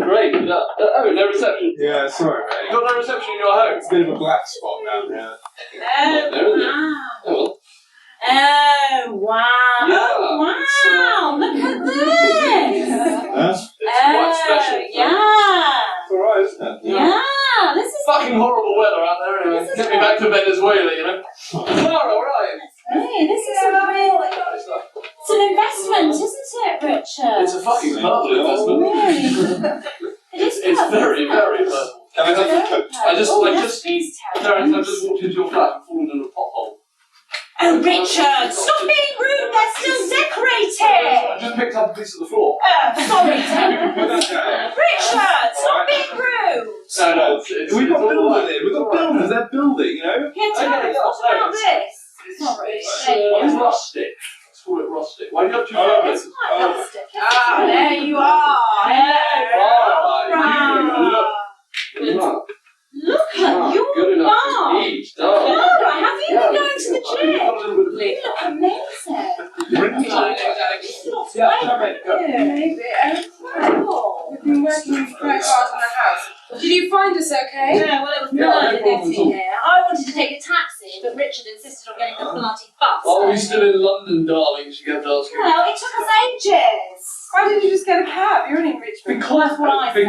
Great. Oh, no reception. Yeah, sorry, mate. You got no reception in your home? It's a bit of a black spot down here. Oh, wow. Yeah, Oh, wow. Look at this. it's quite special. Yeah. It's alright, isn't it? Yeah, this is Fucking horrible weather out there anyway. Get me back to Venezuela, you know. Clara, where are you? hey, this is a real... It's an investment, isn't it, Richard? It's a fucking purple investment. Really? It's very, very purple. Can I take your coat? Please tell Terence, I've just walked into your flat and fallen in a pothole. Oh, Richard, stop being rude, they're still decorated! I just picked up a piece of the floor. Sorry, Put that down. Richard, stop being rude! No, We've got builders here. We've got builders. They're building, you know? Here, Terence, what about this? Sorry, It's rustic. Let's call it rustic. Why do you have two families? It's quite rustic. There you are! Look at your Good enough bar! to eat. Darling. Laura, have you been going to the gym? You've got a little bit of You look amazing. Incredible. We've been working quite hard on the house. Did you find us okay? Yeah, well, it was Yeah, murder no problem getting at all. here. I wanted to take a taxi, but Richard insisted on getting the bloody bus. Are we still in London, darling? She kept asking. Well, it took us ages. Why didn't you just get a cab? You're only in Richmond. That's what I said. I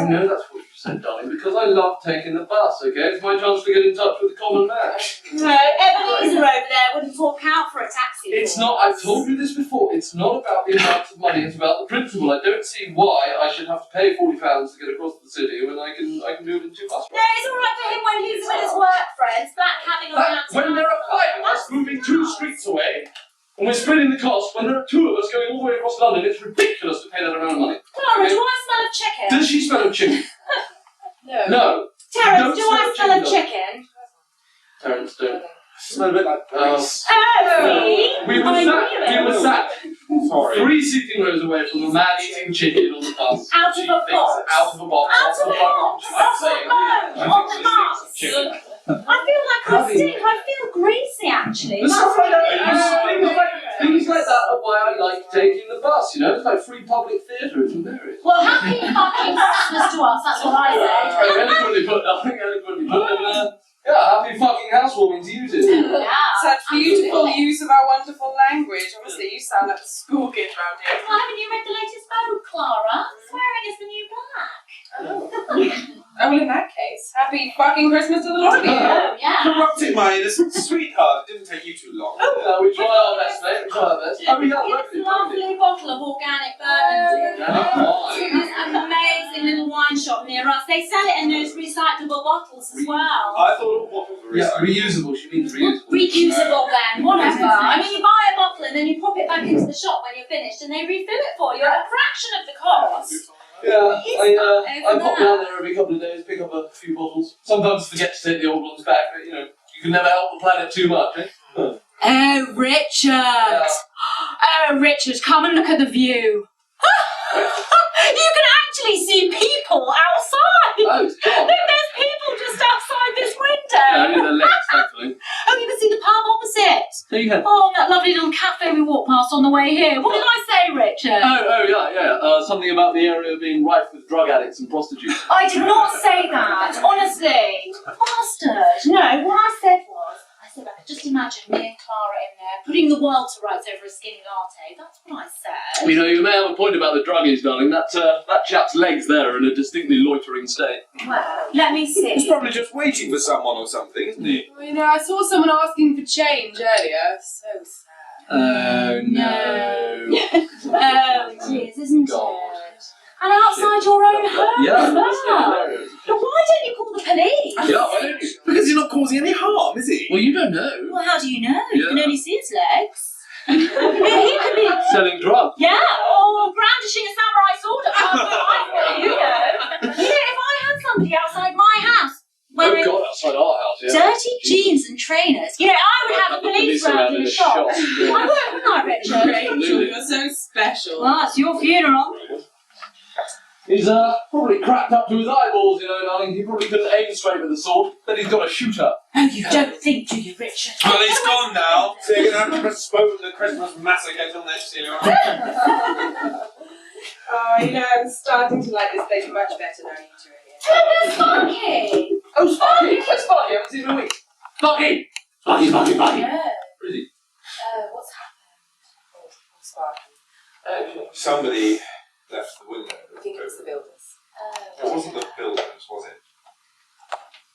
know that's what you said, darling, because I love taking the bus, okay? It's my chance to get in touch with the common man. No, Ebenezer over there wouldn't fork out for a taxi. It's not, I've told you this before, it's not about the amount of money, it's about the principle. I don't see why I should have to pay £40 to get across the city when I can do it in 2 bus rides. No, it's all right for him when he's with his work friends, but having around When there are 5 of us moving 2 streets away, and we're splitting the cost, when there are 2 of us going all the way across London, it's ridiculous to pay that amount of money. Clara, do I smell of chicken? Does she smell of chicken? No. No. Terence, Don't do smell I of smell of chicken, chicken? Terence, don't. Smell a bit like grease. Oh, We were sat Sorry. 3 seating rows away from a man eating chicken on the bus. Out of a box. Out of a box. Out of a box. Off the bone. On the bus. I feel like I stink. I feel greasy, actually. But stuff like that, That's things like that are why I like taking the bus, you know? It's like free public theatre, it's hilarious. well, happy fucking Christmas to us, that's what I said. Eloquently put, nothing eloquently put, and yeah, happy fucking housewarming to you two. Yeah. Such beautiful use of our wonderful language. Honestly, you sound like a school kid around here. Well, haven't you read the latest Vogue, Clara? Swearing is the new black. Oh, well, in that case, happy fucking Christmas to the lot of you. Oh, yeah. Corrupted my innocent sweetheart. It didn't take you too long. We try our best, mate, we try our best. Oh, we got It's a lovely bottle of organic Burgundy. It's an amazing little wine shop near us. They sell it in those recyclable bottles as well. I thought all bottles were Yeah, recyclable. reusable, she means reusable. Reusable then, whatever. I mean, you buy a bottle and then you pop it back into the shop when you're finished and they refill it for you at a fraction of the cost. Yeah, I pop that. down there every couple of days, pick up a few bottles. Sometimes forget to take the old ones back, but you know, you can never help the planet too much, eh? Oh, Richard! Oh, Richard, come and look at the view. You can actually see people outside! Oh, Look, there's people just outside this yeah, window! only the legs, thankfully. Oh, you can see the pub opposite! So you had... Oh, that lovely little cafe we walked past on the way here. What did I say, Richard? yeah. Something about the area being rife with drug addicts and prostitutes. I did not say that, honestly. Bastard. No, what I said was, I could just imagine me and Clara in there, putting the world to rights over a skinny latte. That's what I said. You know, you may have a point about the druggies, darling. That chap's legs there are in a distinctly loitering state. Well, let me He's see. probably just waiting for someone or something, isn't he? Well, you know, I saw someone asking for change earlier. So sad. Oh, no. Oh, it is, isn't God. it? And outside your own home Yeah, as that's well. hilarious. But why don't you call the police? Yeah, why don't you? Because he's not causing any harm, is he? Well, you don't know. Well, how do you know? You Yeah. can only see his legs. Yeah, he could be... Selling drugs. Yeah, or brandishing a samurai sword at half the life, you know. You know, if I had somebody outside my house wearing Oh, God, outside our house, yeah. dirty jeans and trainers, you know, I would have a police round in a shop. Yeah. I would, wouldn't I, Richard? Rachel, you're so special. Well, it's your funeral. He's probably cracked up to his eyeballs, you know, darling. He probably couldn't aim straight with a sword. Then he's got a shooter. Oh, you don't think, do you, Richard? Well, he's gone now. So you're going to have to postpone the Christmas massacre till next year. Oh, you know, I'm starting to like this place much better now you two are here. Oh, there's Sparky! Oh, Sparky! Where's Sparky? I haven't seen him in a week. Sparky! Sparky! Yeah. Where is he? What's happened? Oh, Sparky. Actually. Somebody left the window. I think it was the builders. It wasn't the builders, was it?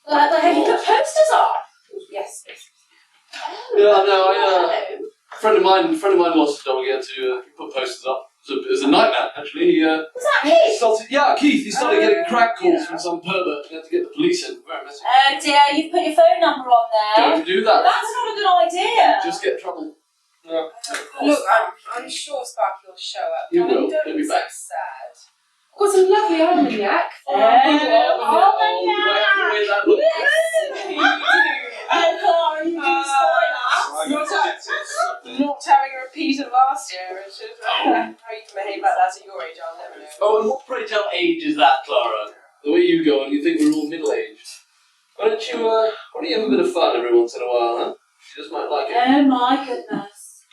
Have you put posters on? Yes. Yeah, no, a friend of mine lost his dog again to put posters up. It was a nightmare, actually. He, Was that Keith? Keith. He started getting crack calls from some pervert. He had to get the police in. Very messy. Oh dear, you've put your phone number on there. Don't do that. That's not a good idea. Just get in trouble. No. Look, I'm sure Sparky will show up. You Darling, will. Don't He'll be be so back. sad. I've got some lovely almanac. Do I have to wear that look? Oh, Clara, you do spoil us. Not having a repeat of last year, Richard. How you can behave like that at your age, I'll never know. Oh, and what pray tell age is that, Clara? The way you go on, you think we're all middle-aged. Why don't you have a bit of fun every once in a while, huh? She just might like it. Oh my goodness.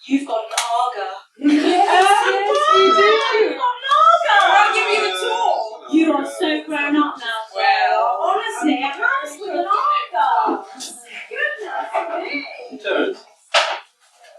You've got an Arga. Yes, you do. You've got an Arga. I'll give you the tour. You are so grown up now. Well, honestly, a house with an Arga. Goodness me. Terence.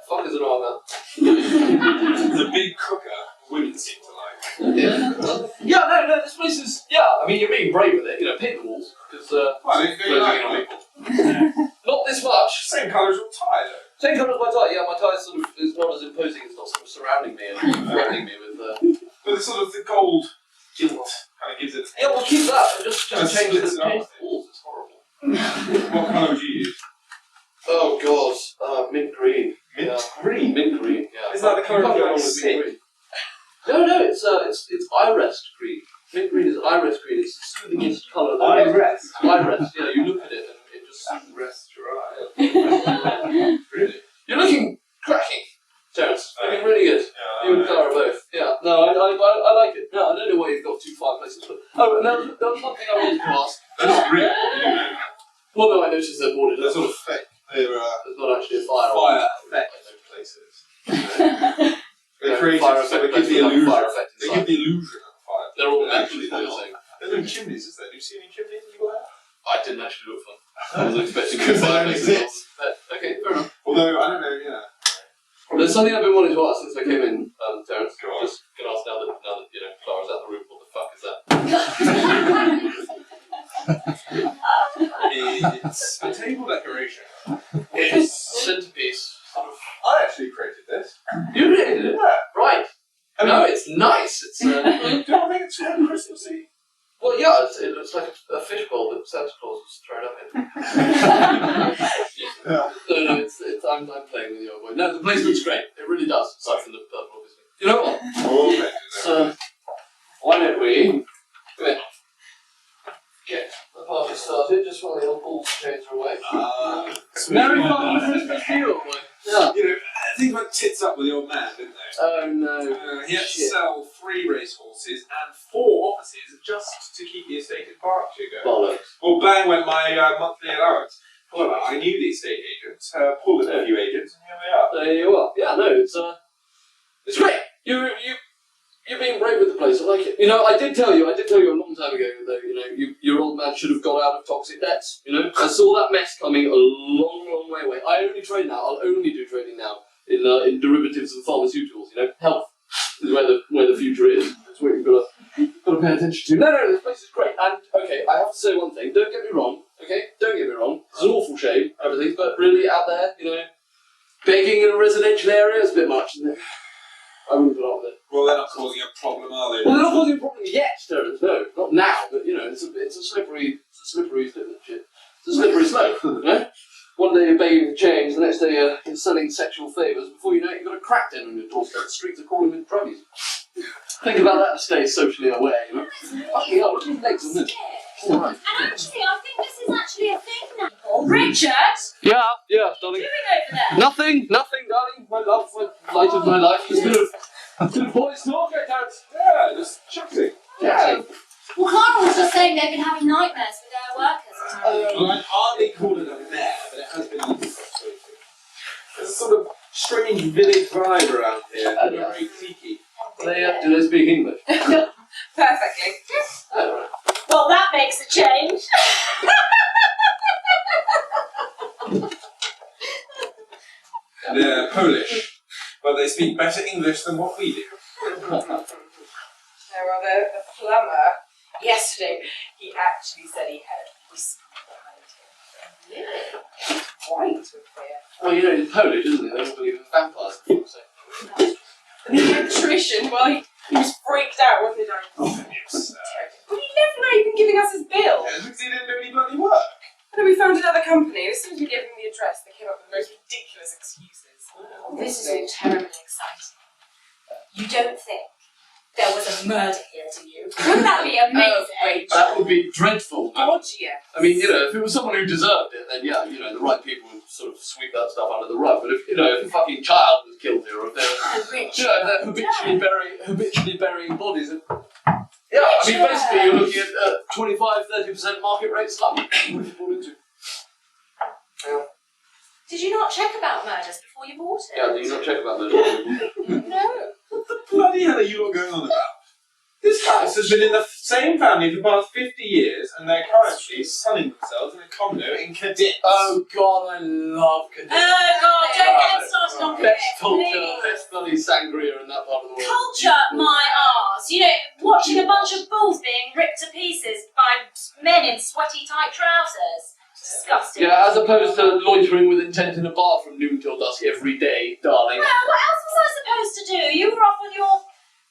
Fuck is an armour? The big cooker women seem to like. Yeah, no, this place is. Yeah, I mean, you're being brave with it. You know, paint the walls because Well, they closing like in on it. people. Not this much. Same colour as your tie, though. Same colour as my tie. Yeah, my tie sort of is not as imposing. It's not sort of surrounding me and threatening me with. But it's sort of the gold gilt kind of gives it. Yeah, we'll keep that. And just Kind of change splits the it up. paint the walls. It's horrible. What colour would you use? Oh God, mint green. Mint green. Mint green. Yeah. Isn't that the colour You can't of go your wrong with sick? mint green. No, it's irised green. Mint green is irised green. It's the soothingest colour. Rest. Irised. Yeah, you look at it and it just Rest your eye. really. You're looking cracking, Terence. Looking really good. Yeah, You and Clara both. Yeah. No, I like it. No, I don't know why you've got two fireplaces, but and there was one thing I wanted to ask. That's great. Well, no, I noticed they're boarded. They're sort of fake. They're There's not actually a fire. fire effect. places. They create Fire it so they effect give the places illusion. without fire effect They inside. give the illusion of fire. They're all But actually they're what you're not. saying. There's no chimneys, is there? Do you see any chimneys in your house? I didn't actually look for them. I was expecting Because they don't fireplaces. exist. Okay, fair enough. Although, I don't know, yeah. There's something I've been wanting to ask since I came in, Terence. Go on. Just can ask now that you know Clara's out the room. What the fuck is that? It's a table decoration. It's centerpiece. Sort of. I actually created this. You created it, right? No, it's nice. It's Do you not think it's very Christmassy? well, yeah. It looks like a fishbowl that Santa Claus was thrown up in. Yeah. No, it's I'm playing with the old boy. No, the place looks great. It really does. Aside from the purple, obviously. You know what? Oh, So, why don't we get the party started just while the old balls chains are away? Merry fucking Christmas to you, old boy. Yeah. You know, things went tits up with the old man, didn't they? Oh no. He had to Shit. sell 3 racehorses and 4 offices just to keep the estate in Berkshire going. Bollocks. Well, bang went my monthly allowance. However, I knew the estate agents, pulled in a few agents, and here we are. There you are. Yeah, no, it's great. You're being brave with the place. I like it. You know, I did tell you a long time ago that your old man should have got out of toxic debts. You know, I saw that mess coming a long, long way away. I only trade now. I'll only do trading now in derivatives and pharmaceuticals. You know, health is where the future is. That's what you've got to pay attention to. No, this place is great. And okay, I have to say one thing. Don't get me wrong. Okay, don't get me wrong. It's an awful shame, everything, but really out there, begging in a residential area is a bit much, isn't it? I wouldn't put up with it. Well, they're not causing a problem, are they? Well, they're not causing a problem yet, Terence. No, not now. But it's a slippery shit. It's a slippery slope. One day you're begging for change, the next day you're selling sexual favours. Before you know it, you've got a crack den on your doorstep. The streets are crawling with druggies. Think about that to stay socially aware. Fucking hell, look at his legs, isn't it? All right. And actually, I think this is actually a thing now. Richard, Yeah, what darling. are you doing over there? Nothing, darling. My love, my light of my life. Just a bit of boys talk, Terence. Yeah, just chatting. Yeah. Well, Clara was just saying they've been having nightmares with their workers. Well, I'd hardly call it a mare, but it has been a little frustrating. There's a sort of strange village vibe around here. Very cliquey. Do they speak English? Perfectly. Oh, right. Well, that makes a change. They're Polish, but they speak better English than what we do. Well, the plumber, yesterday, he actually said he had a whisper behind him. Really? White with fear. Well, you know, it's Polish, isn't it? They don't believe in vampires, for fuck's sake. And the electrician, well, he was freaked out, wasn't he, Darren? Oh, yes. Well, he never know even giving us his bill. Because he didn't do any bloody work. And then we found another company. As soon as we gave them the address, they came up with the most ridiculous excuses. This is all terribly exciting. You don't think there was a murder here, do you? Wouldn't that be amazing? That would be dreadful. God, yeah. I mean, you know, if it was someone who deserved it, then yeah, you know, the right people would sort of sweep that stuff under the rug. But if, you know, if a fucking child was killed here, or if they're, you know, they're habitually burying bodies, yeah, I mean, basically you're looking at 25-30% market rate slump. What have you bought into? Yeah. Did you not check about murders before you bought it? Yeah, do you not check about those? No. What the bloody hell are you lot going on about? This house has been in the same family for the past 50 years, and they're currently sunning themselves in a condo in Cadiz. Oh God, I love Cadiz. Oh God, don't get them started on Best Cadiz, culture, please. best bloody sangria in that part of the world. Culture, my arse. You know, watching a bunch of bulls being ripped to pieces by men in sweaty tight trousers. Disgusting. Yeah, as opposed to loitering with intent in a bar from noon till dusk every day, darling. Well, what else was I supposed to do? You were off on your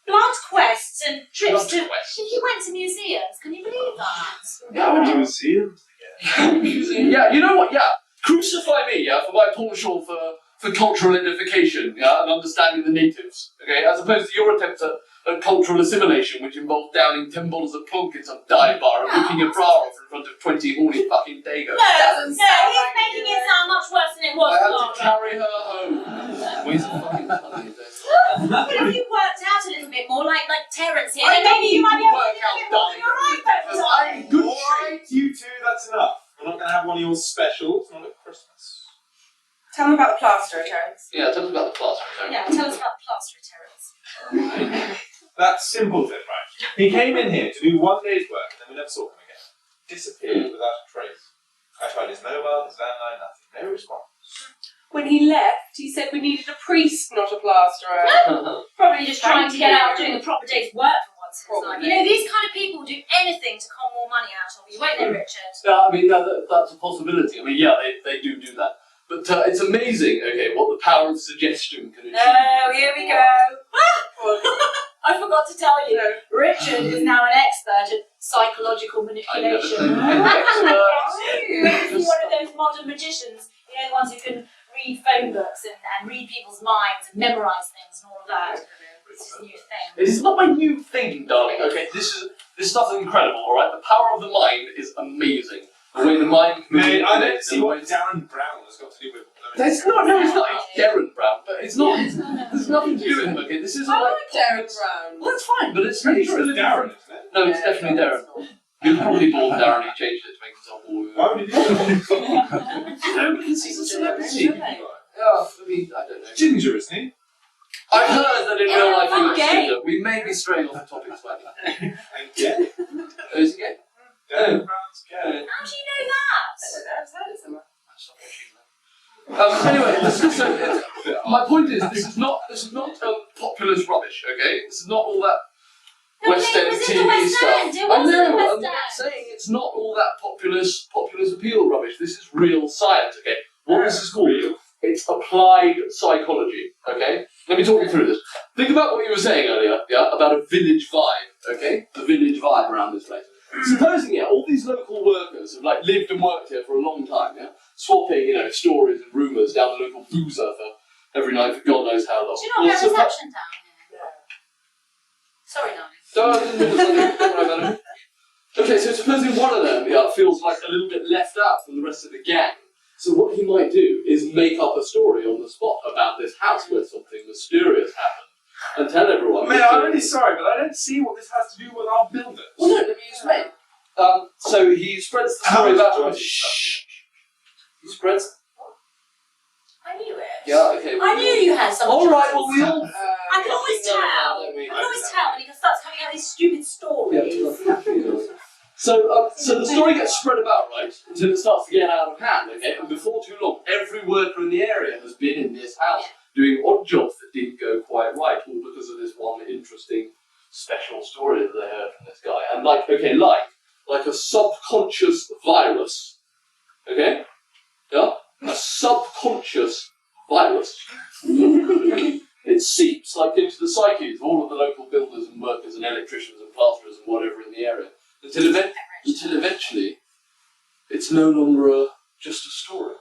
blood quests and trips Blood to... quests. You went to museums, can you believe that? Yeah, I went to museums. Yeah, you know what? Yeah, crucify me, yeah, for my penchant for cultural edification, yeah, and understanding the natives, okay, as opposed to your attempt at cultural assimilation, which involved downing 10 bottles of plunk in some dive bar and whipping your bra off in front of 20 horny fucking dagos. No, he's making it sound much worse than it was. I had to carry her home. Waste of fucking money. But if you worked out a little bit more, like Terence here, I then maybe you might be able to work do a out, bit more than darling. your iPhone time. Good Alright, you two, that's enough. We're not going to have one of your specials, not at Christmas. Tell them about the plaster, Terence. Yeah, tell us about the plaster. Yeah, tell us about the plaster, Terence. That's simpleton, right? He came in here to do one day's work and then we never saw him again. Disappeared without a trace. I tried his mobile, his landline, nothing. No response. When he left, he said we needed a priest, not a plasterer. Probably just trying to get out doing a proper day's work for once in his life. Probably. You know, these kind of people do anything to con more money out of you, won't they, Richard? Yeah, I mean, that's a possibility. I mean, yeah, they do that. But it's amazing, okay, what the power of suggestion can achieve. Oh, here we go. I forgot to tell you, Richard is now an expert at psychological manipulation. He's one of those modern magicians, you know, the ones who can read phone books and read people's minds and memorise things and all of that. It's his new thing. It is not my new thing, darling, okay? This stuff is incredible, alright? The power of the mind is amazing. The way the mind can Mate, I don't manipulate see the what way- Darren Brown has got to do with It's not, no, it's not. It's Darren Brown, but it's not. There's nothing to do with him, okay? This isn't I like. like Darren Brown. Well, that's fine, but it's Pretty sure really it's Darren, different. isn't it? No, it's definitely Darren. You probably bought Darren, he changed it to make himself more. Why would he do that? No, because he's a celebrity. Should they? Yeah, I mean, I don't know. Ginger, isn't he? I've heard that in real life he I'm was gay. ginger. We may be straying off the topic slightly. And yeah, Oh, is he gay? Darren Brown's gay. How do you know that? I've heard it somewhere. Anyway, my point is, this is not populist rubbish, okay? This is not all that No, West it End was in the TV West stuff. End. It I was in the know, West I'm End. saying it's not all that populist appeal rubbish. This is real science, okay? What this is called, it's applied psychology, okay? Let me talk you through this. Think about what you were saying earlier, yeah, about a village vibe, okay? The village vibe around this place. Supposing, yeah, all these local workers have like lived and worked here for a long time, yeah, swapping, you know, stories and rumours down the local boozer for every night for God knows how long. Do you not get reception down here? Sorry, darling. Okay, so supposing one of them, yeah, feels like a little bit left out from the rest of the gang. So what he might do is make up a story on the spot about this house where something mysterious happened. And tell everyone. Man, I'm really sorry, but I don't see what this has to do with our builders. Well, no, let me explain. So he spreads the story about. Shh. He spreads. I knew it. Yeah, okay. I knew you had something. All right. Well, we all. I can always tell. Don't we? I can So the story gets spread about, right, until it starts to get out of hand, okay? And before too long, every worker in the area has been in this house doing odd jobs that didn't go quite right, all because of this one interesting, special story that they heard from this guy. And like a subconscious virus, okay? Yeah? A subconscious virus. It seeps like into the psyches of all of the local builders and workers and electricians and plasterers and whatever in the area. Until eventually, it's no longer just a story.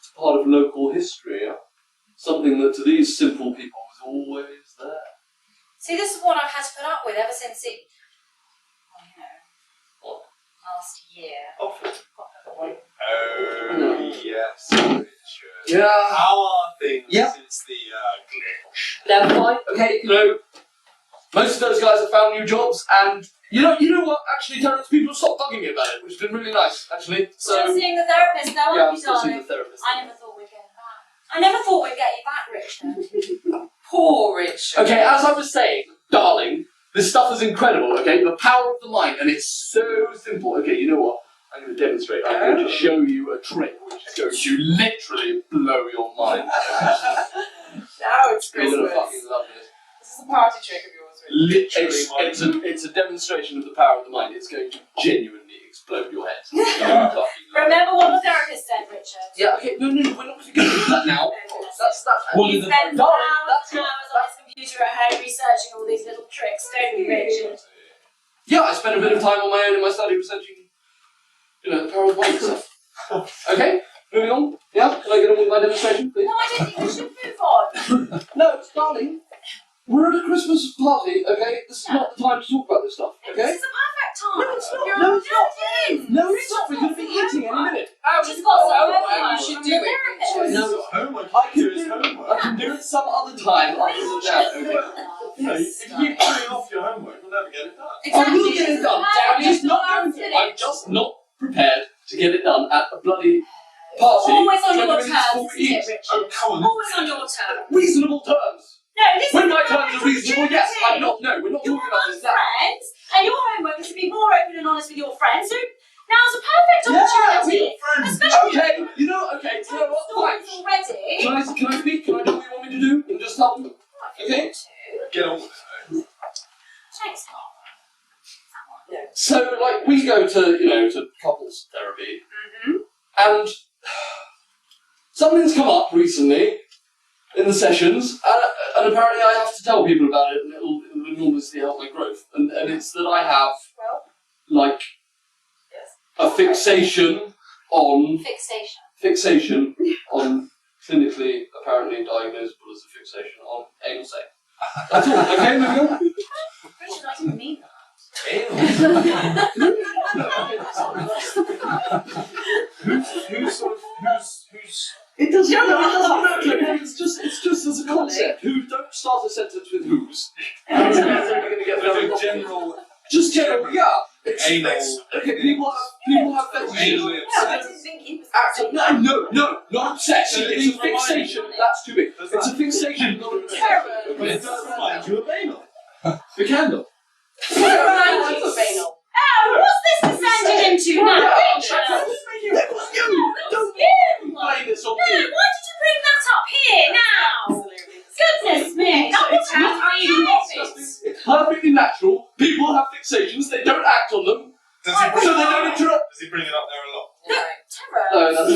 It's part of local history, yeah? Something that to these simple people was always there. See, this is what I've had to put up with ever since it, last year. Oh, yes, Richard. Yeah. How are things Yeah. since the glitch? They're fine, okay, most of those guys have found new jobs, and you know what, actually, Terrence, people have stopped bugging me about it, which has been really nice, actually, so... Still seeing the therapist, though, yeah, aren't I'm you, still seeing darling? the therapist. I never thought we'd get you back. I never thought we'd get you back, Richard. Poor Richard. Okay, as I was saying, darling, this stuff is incredible, okay, the power of the mind, and it's so simple. Okay, you know what, I'm going to demonstrate. I'm going to show you a trick which is going to literally blow your mind. Now it's You're going Christmas. to fucking love this. This is a party trick of yours, Richard. Literally, it's a demonstration of the power of the mind. It's going to genuinely explode your head. You're gonna fucking love it. Remember what the therapist said, Richard? Yeah, okay, no, we're not going to get into that now. That's He spends darling, hours that's and not- hours on his computer at home researching all these little tricks, don't you, Richard? Yeah, I spent a bit of time on my own in my study researching, the power of the mind and stuff. Okay, moving on. Yeah, can I get on with my demonstration, please? No, I don't think we should move on. No, darling, we're at a Christmas party, okay? This is not the time to talk about this stuff, okay? This is a perfect time. No, it's not. You're No, it's not. it is. No, it's not. We're going to be eating any minute. Just got some homework. You should do it, Richard. No, Homework. I can do his do homework. I can do it some other time other than that, okay? If you keep putting off your homework, you'll never get it done. I will get it done. I'm just not Down going to. I'm just not prepared to get it done at a bloody party. Always on 20 your minutes before terms, we isn't eat. it, Richard? Oh, come on. Always on your terms. Reasonable terms. No, this When is my the terms perfect are reasonable, yes. I'm not. No, we're not You're talking about among this now. friends, and your homework is to be more open and honest with your friends. So now's a perfect opportunity. Especially Okay, you know what? Fine. already. Can I speak? Can I do what you want me to do? And just help them? Okay? Get on with it. Thanks, Carl. So, we go to couples therapy, and something's come up recently in the sessions, and apparently I have to tell people about it, and it'll enormously help my growth. And it's that I have, a fixation on clinically apparently diagnosable as a fixation on anal sex. That's all. Okay, moving on. Richard, I didn't mean that. Who's It doesn't matter. It's just as a concept. Who? Don't start a sentence with who's. It's going to get very general Just general, yeah. anal. Okay, people have fetishes. Anally I obsessed. didn't think he was No, not obsession. So It's it's a a reminder. fixation. That's too big. Does It's a that- fixation, not an Terrible. obsession. But it does remind you of anal. The candle. Remind you of anal. Oh, what's this descended into now? Yeah, Richard? that was you. That was you. Don't blame this on No, why did me. you bring that up here now? Goodness me, that was really obvious. It's perfectly natural. People have fixations. They don't act on them, Does he bring so it they up don't there? interrupt. Does he bring it up there a lot? Terror. No, that's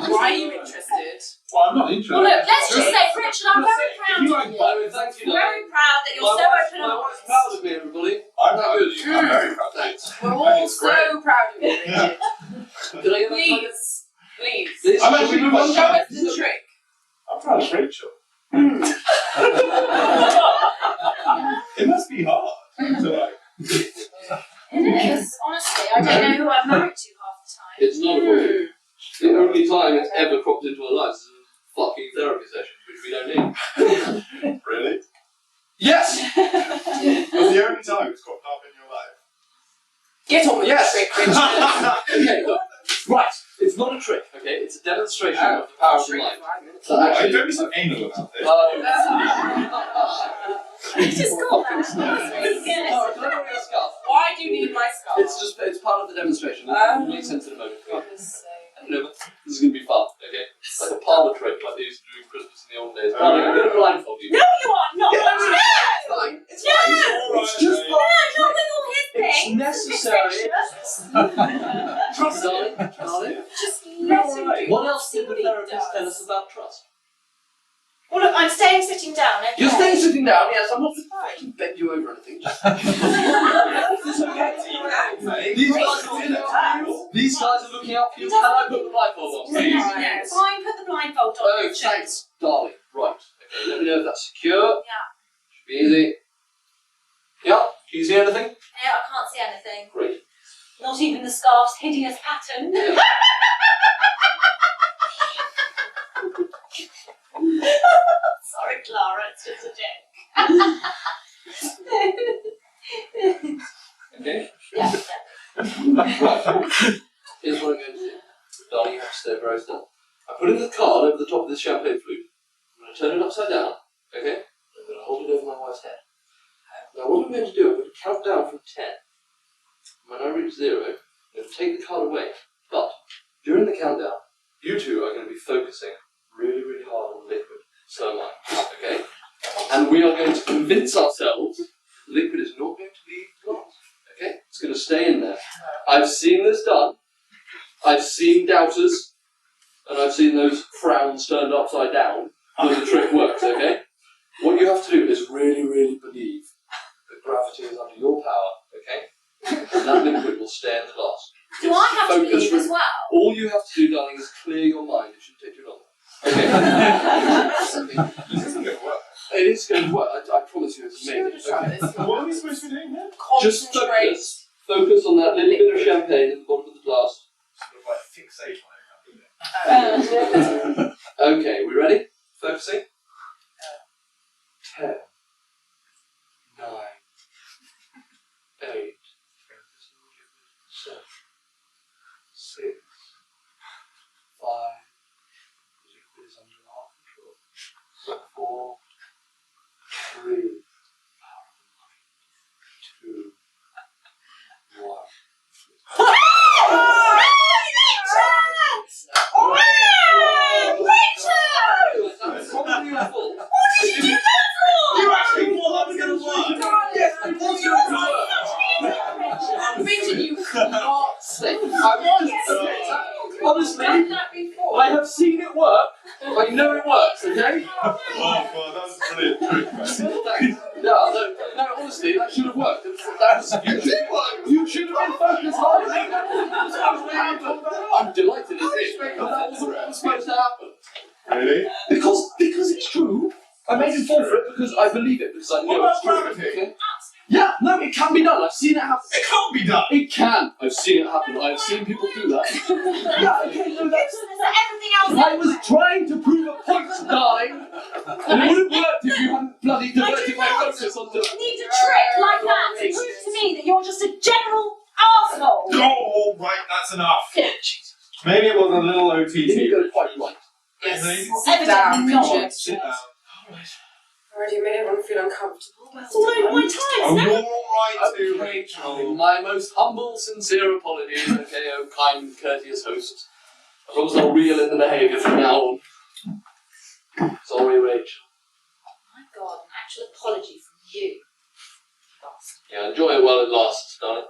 Why are you interested? Well, I'm not interested. Well, look, let's just say, Richard, I'm very proud You of like you. Oh, thank you, Very proud that you're so open and My wife's honest. proud of me, everybody. I'm proud of you. I'm very proud of you. Thanks. We're I think all it's great. so proud of you, Richard. Can I get that? Please. This I'm should actually we move on? Show us the trick. I'm proud of Rachel. It must be hard to It is, honestly. I don't know who I'm married to half the time. It's not a problem. The only time it's ever cropped into our lives is a fucking therapy session, which we don't need. Really? Yes! That's the only time it's cropped up in your life. Get on with Yes. the trick, Richard. Okay, look. Right. It's not a trick, okay? It's a demonstration of the power of the mind. So I actually, don't be so anal about this. You just got that. That's really good. No, can I borrow your scarf? the demonstration. It'll make sense in a moment. I don't know, but this is going to be fun, okay? It's like a parlour trick like they used to do in Christmas in the old days. I'm going to blindfold you. No, you are not. Yeah, No. it's fine. It's fine. It's just No, not with all his It's things. necessary. Trust Darling, him. darling. Just let him do What else did the he therapist does. tell us about trust? Well, look, I'm staying sitting down, okay? You're staying sitting down, yes. I'm not trying to bend you over or anything. Just... It's okay. These guys are looking out for you. These guys are looking out for you. Can I put the blindfold on, please? Yeah, fine, put the blindfold on. Oh, thanks, darling. Right. Okay, let me know if that's secure. Yeah. Should be easy. Yeah? Can you see anything? No, I can't see anything. Great. Not even the scarf's hideous pattern. Yeah. Sorry, Clara, it's just a joke. Okay. Yeah. Right. Here's what I'm going to do. Darling, you have to stay very still. I put in the card over the top of this champagne flute. I'm going to turn it upside down. Okay? I'm going to hold it over my wife's head. Now, what I'm going to do, I'm going to count down from 10. When I reach 0, I'm going to take the card away. But during the countdown, you two are going to be focusing really, really hard on liquid. So am I. Okay? And we are going to convince ourselves liquid is not going to leave glass. Okay? It's going to stay in there. I've seen this done. I've seen doubters. And I've seen those frowns turned upside down when the trick works, okay? What you have to do is really, really believe that gravity is under your power, okay? And that liquid will stay in the glass. Do I have to Focus believe really- as well? All you have to do, darling, is clear your mind. It shouldn't take too long. Okay? This isn't going to work. It is going to work. I promise you it's amazing. Okay. What are we supposed to be doing here? Just Concentrate. focus on that little bit of champagne in the bottom of the glass. Sort of like fixate on it, isn't it? Okay, we ready? Focusing? 10, 9, 8, 7, 6, 5, liquid is under our control. 4, 3, 2, 1. That's probably your fault. You actually thought that was going to work? Yes, I thought you were going to work. Richard, you cannot Say, honestly, done that before. I have seen it work. I know it works, okay? Oh, God, that was a brilliant trick, man. No, honestly, that should have worked. You should have been focused harder. I'm delighted it did, but that wasn't what was supposed to happen. Really? Because it's true. I made him fall for it because I believe it, because I know What it's about true. gravity? Okay? Yeah, no, it can be done. I've seen it happen. It can't be done! It can. I've seen it happen. I've seen people do that. Yeah, okay, no, that's... Everything else. I was trying to prove a point, darling. And it would have worked if you hadn't bloody diverted my focus onto... Need a trick like that to prove to me that you're just a general arsehole. Oh, right, that's enough. Maybe it was a little You OTT. didn't go quite right. Yes. Really? Sit down, Evidently Richard. Sit down. Already made everyone feel uncomfortable. It's all over my time, Oh, isn't you're it? alright too, Okay, Rachel. my most humble, sincere apologies, okay, oh kind, courteous host. I promise I'll reel in the behaviour from now on. Sorry, Rachel. My God, an actual apology from you. Bastard. Yeah, enjoy it while it lasts, darling.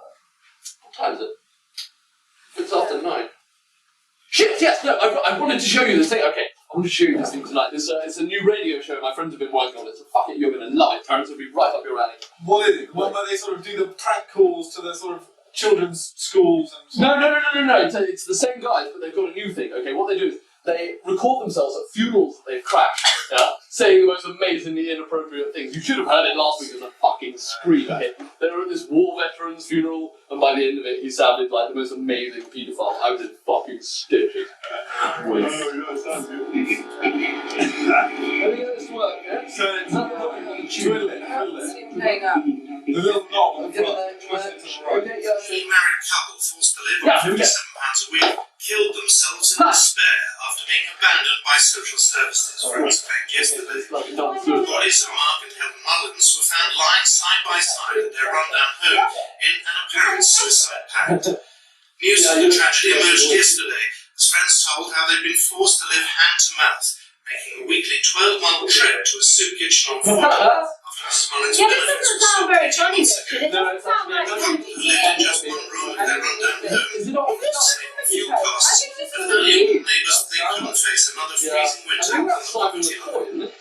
What time is it? It's after 9. Shit, yes, no, I wanted to show you this thing. Okay, I want to show you this thing tonight. It's a new radio show my friends have been working on it, so fuck it, you're going to love it. Parents will be right up your alley. What is it? What, where they sort of do the prank calls to the sort of children's schools and... No. It's the same guys, but they've got a new thing. Okay, what they do is they record themselves at funerals that they've crashed, yeah, saying the most amazingly inappropriate things. You should have heard it last week as a fucking screamer hit. They were at this war veteran's funeral, and by the end of it, he sounded like the most amazing paedophile. I was in fucking stitches. I think it's work, yeah? So it's Twiddle it. Playing up. the little knob on the front, twist it to the right. Okay, yeah. A married couple forced to live Yeah, on £57 a week killed themselves in despair after being abandoned by social services. France claimed yesterday. Bodies of Mark and Helen Mullins were found lying side by side at their rundown home in an apparent suicide pact. News of the tragedy emerged yesterday as friends told how they'd been forced to live hand to mouth, making a weekly 12-mile trip to a soup kitchen on foot after Mrs. Mullins' Yeah, this doesn't sound very funny, Richard. It No, doesn't it's sound like actually- something who lived in just one room of their rundown home. Is it not? Saving fuel costs, I think this and is early on neighbours that they couldn't face another Yeah. freezing I winter think on that's the Simon property line. McQuade, isn't it?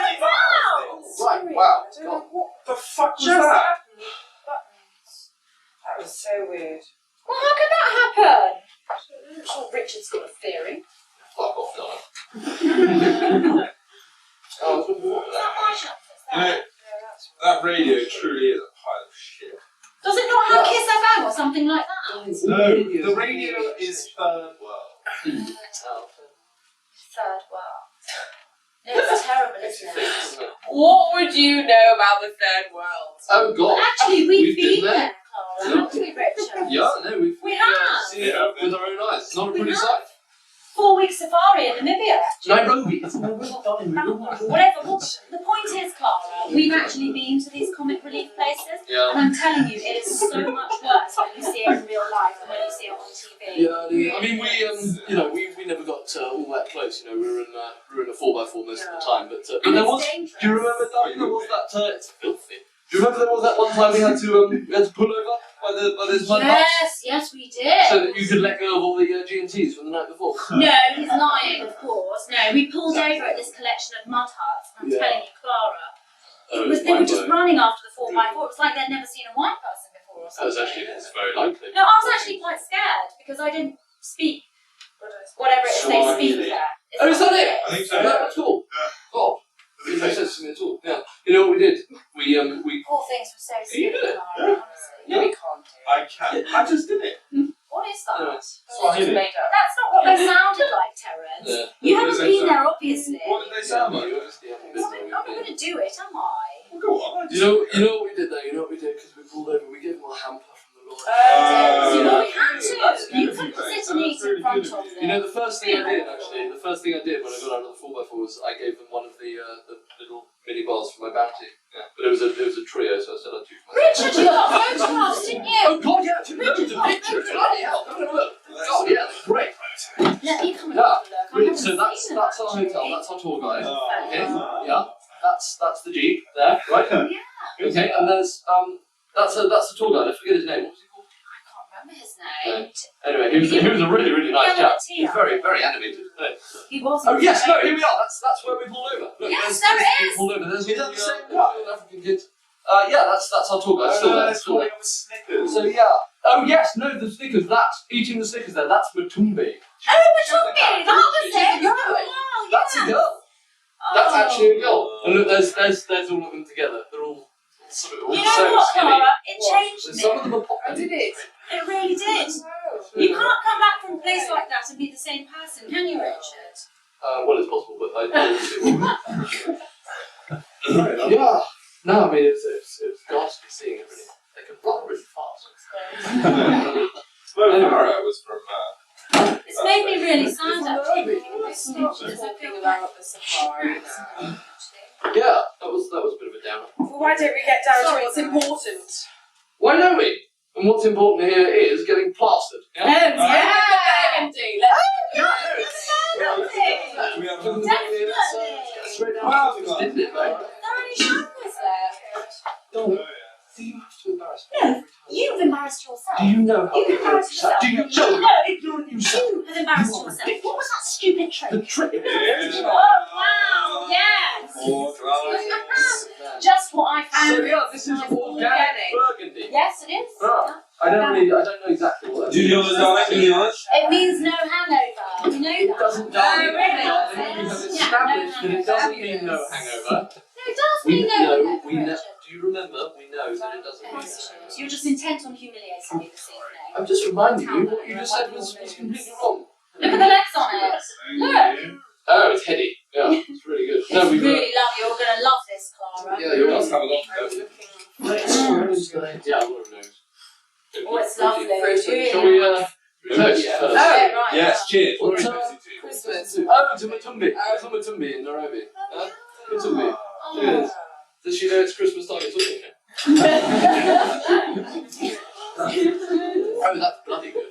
Right, wow. I don't know what The fuck was just that? happened. Buttons. That was so weird. Well, how could that happen? I'm sure Richard's got a theory. Fuck off, Donna. Oh, it's Is that my chapter? Is You know, that? Yeah, that's that radio truly is a pile of shit. Does it not have Kiss FM or something like that? No, the radio is third world. Third world. No, it's terrible, isn't it? What would you know about the third world? Oh god. Actually, we've been there. there, Clara, haven't we, Richard? Yeah, no, we've We have. seen it with our own eyes. It's not a We pretty have. sight. 4-week safari in Namibia. Nairobi. That's where we're not going. Whatever. Well, the point is, Clara, we've actually been to these comic relief places, Yeah. and I'm telling you, it is so much worse when you see it in real life than when you see it on TV. Yeah, I mean, we never got all that close. You know, we were in a 4x4 most of the time, but And there it's was. dangerous. Do you remember that? There was that. It's filthy. Do you remember there was that one time we had to pull over by those mud huts Yes, we did. so that you could let go of all the G&Ts from the night before? No, he's lying, of course. No, we pulled over at this collection of mud huts, and I'm Yeah. telling you, Clara, they were just running after the 4x4. It was like they'd never seen a white person before or That something. was actually very likely. No, I was actually quite scared because I didn't speak whatever it is they speak there. Oh, is that it? I think Yeah, so. that's cool. God, it makes sense to me at all. Yeah, you know what we did? We Poor things were so You silly, did it? Clara, honestly. No, we can't do it. I can't. I just did it. What is that? Yeah. It's just made up. That's not what they sounded like, Terence. Yeah. You What haven't did they been sound- there, obviously. What did they sound like? I'm not going to do it, am I? Well, go on. You know what we did though? You know what we did? Because we pulled over, we gave them a hamper from the lorry. You know, we had That's to. You good of couldn't you, sit and eat in front of them. You know, the first thing I did actually, the first thing I did when I got out of the 4x4 was I gave them one of the little mini bars for my bounty. Yeah. But it was a trio, so I still had two for myself. Richard, you got photographs, didn't you? Oh god, yeah, I took loads of pictures. Bloody hell, come and have a look. God, yeah, that's great. Let me come and Yeah. have a look. I haven't So that's seen our them, hotel, actually. that's our tour guide. Oh. Okay, yeah, that's the Jeep there, right? Yeah. Okay, and there's that's the tour guide. I forget his name. What was he called? I can't remember his name. Anyway, he was a really really nice Yeah, chap. He was very very animated. He was. Oh yes, no, here we are. That's where we pulled over. Look, Yes, there's- there there's it we is. pulled over. There's Is all that the the, same little African kids. Yeah, that's our tour guide. Still there. It's Still calling there. up Snickers. So yeah. Oh yes, no, the Snickers. That's eating the Snickers there. That's Matumbe. Oh, Matumbi, that was it. Yeah. Oh, wow, That's yeah. a girl. That's actually a girl. And look, there's all of them together. They're all sort of all You know so what, skinny. Clara? It changed So me. some of them are popping. I did it. It really did. No. You can't come back from a place like that and be the same person, can you, Richard? Well, it's possible, but yeah. No, I mean it's ghastly seeing it. Really, they can run really fast. Well, Mara was from. It's made me really sad, actually. There's something about the safari now. Yeah, that was a bit of a downer. Well, why don't we get down to what's important? Why don't we? And what's important here is getting plastered. Oh, Yeah. yeah. Empty. We have From the Definitely. beginning, let's get straight down Wow, to business, didn't it, though? There are any showers there? Don't. Oh, Do you have to embarrass me? No, you've embarrassed yourself. Do you know how You've embarrassed yourself. Do you know No, how ignorant you sound? you have embarrassed yourself. What was that stupid trick? The trick. Yeah. Oh, wow, yes. Four glasses. Just what I found. So yeah, this is organic burgundy. Yes, it is. Ah. I don't know exactly what that Do you know that? It means no hangover. You know It that. doesn't Oh, mean really? we have established that it doesn't mean no hangover. No, it does mean no hangover. We know. Richard. Do you remember? We know that it doesn't mean Yes, no. you're just intent on humiliating me this evening. I'm just reminding you what you just said was completely wrong. Look at the legs on it. Look. Oh, it's heady. Yeah, it's really good. No, It's we've really lovely. You're going to love this, Clara. Yeah, you must are. have a lot I'm of them. looking. Yeah, Lord knows. Oh, it's lovely. Fruity. Really Shall we nice. toast Yeah. first? Oh, right. Yes, cheers. What, Very uh, nice to you. Christmas. Oh, to Matumbi. It's on Matumbi in Nairobi. Matumbi. Cheers. Does she know it's Christmas time as well? Oh, that's bloody good.